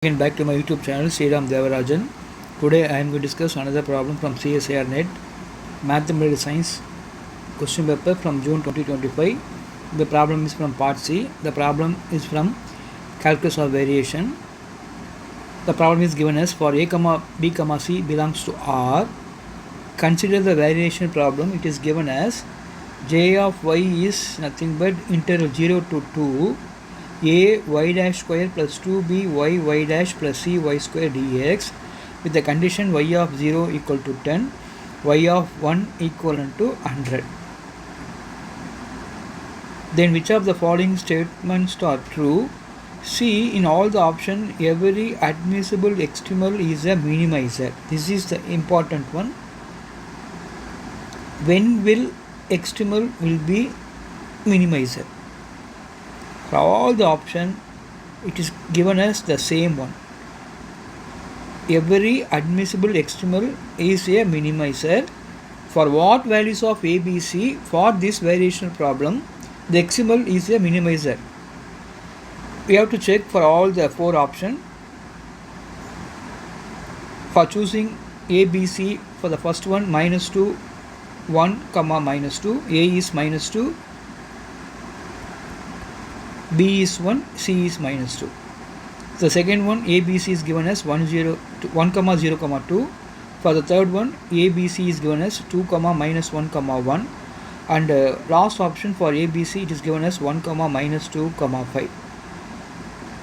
Again back to my YouTube channel Sriram Devarajan. Today I am going to discuss another problem from CSIR Net Mathematical Science question paper from June 2025. The problem is from part C. The problem is from calculus of variation. The problem is given as for a comma b comma c belongs to R. Consider the variation problem. It is given as j of y is nothing but interval 0 to 2 a y dash square plus 2b y dash plus c y square dx with the condition y of 0 equal to 10, y of 1 equivalent to 100. Then which of the following statements are true? C. In all the options, every admissible extremal is a minimizer. This is the important one. When will extremal will be minimizer? For all the option, it is given as the same one. Every admissible extremal is a minimizer. For what values of A, B, C for this variational problem, the extremal is a minimizer. We have to check for all the four options. For choosing A, B, C, for the first one, minus 2, 1, comma minus 2, A is minus 2, B is 1, C is minus 2. The second one, A, B, C is given as 1, 0, 1, comma 0, comma 2. For the third one, A, B, C is given as 2, comma minus 1, comma 1. And last option for A, B, C, it is given as 1, comma minus 2, comma 5.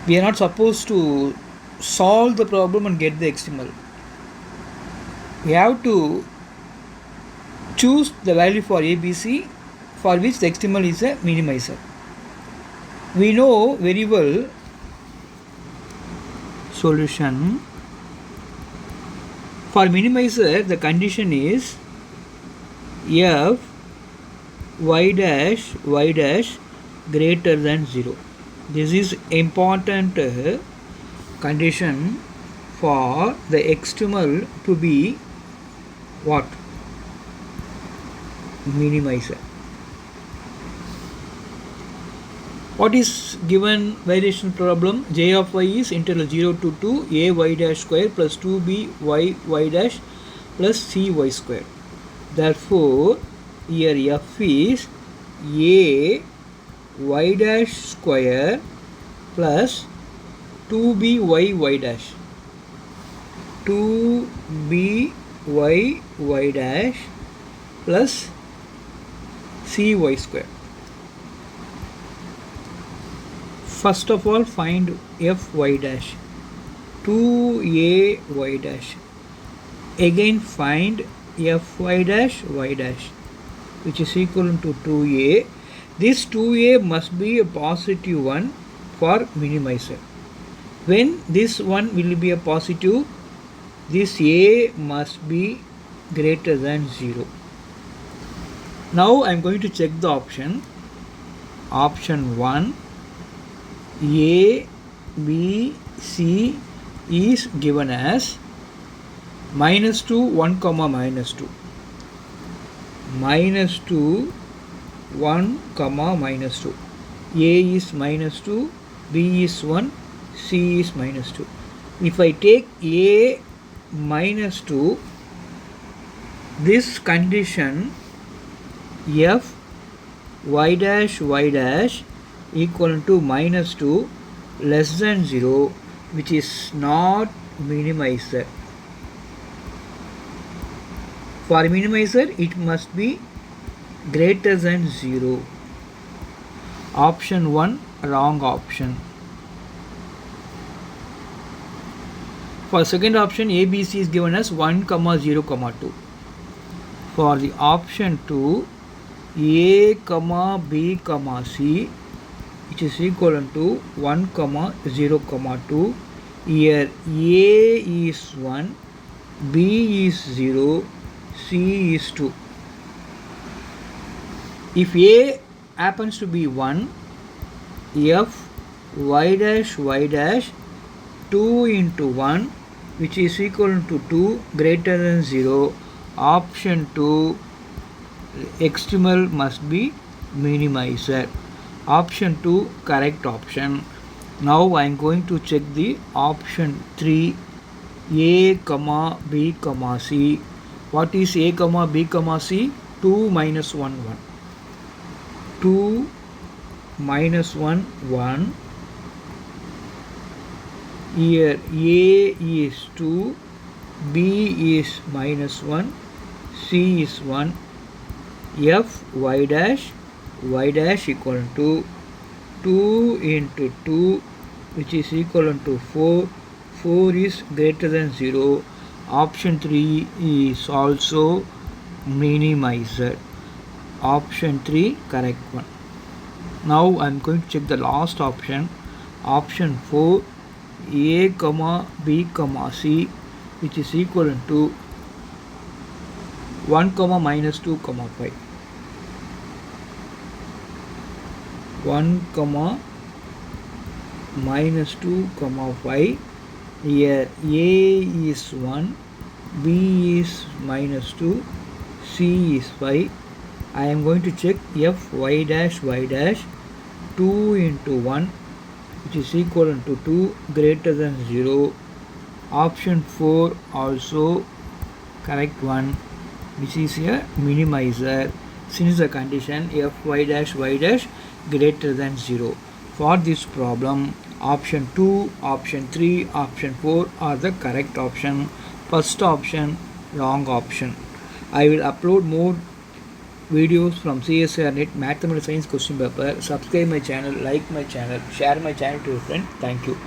We are not supposed to solve the problem and get the extremal. We have to choose the value for A, B, C for which the extremal is a minimizer. We know very well solution. For minimizer, the condition is f y dash greater than 0. This is important condition for the extremal to be what? Minimizer. What is given variation problem? J of y is interval 0 to 2 a y dash square plus 2b y dash plus c y square. Therefore, here f is a y dash square plus 2b y dash 2b y dash plus c y square. First of all, find f y dash 2a y dash. Again find f y dash which is equal to 2a. This 2a must be a positive one for minimizer. When this one will be a positive, this a must be greater than 0. Now I am going to check the option. Option 1, A, B, C is given as minus 2, 1, comma minus 2. Minus 2, 1, comma minus 2. A is minus 2, B is 1, C is minus 2. If I take A minus 2, this condition f y dash equal to minus 2 less than 0, which is not minimizer. For minimizer, it must be greater than 0. Option 1, wrong option. For second option, ABC is given as 1, 0, 2. For the option 2, A, B, C, which is equivalent to 1, 0, 2. Here A is 1, B is 0, C is 2. If A happens to be 1, f y dash 2 into 1, which is equal to 2 greater than 0. Option 2, extremal must be minimizer. Option 2, correct option. Now I am going to check the option 3, A comma B comma C. What is A comma B comma C? 2 minus 1 1. 2 minus 1 1. Here A is 2, B is minus 1, C is 1, F y dash equal to 2 into 2, which is equivalent to 4. 4 is greater than 0. Option 3 is also minimizer. Option 3 correct one. Now I am going to check the last option. Option 4, A comma B comma C, which is equivalent to 1 comma minus 2 comma 5. 1 comma minus 2 comma 5. Here A is 1, B is minus 2, C is 5. I am going to check F y dash 2 into 1, which is equivalent to 2 greater than 0. Option 4 also correct one, which is a minimizer since the condition F y dash greater than 0. For this problem, option 2, option 3, option 4 are the correct option. First option wrong option. I will upload more videos from CSIR Net Mathematical Science question paper. Subscribe my channel, like my channel, share my channel to your friend. Thank you.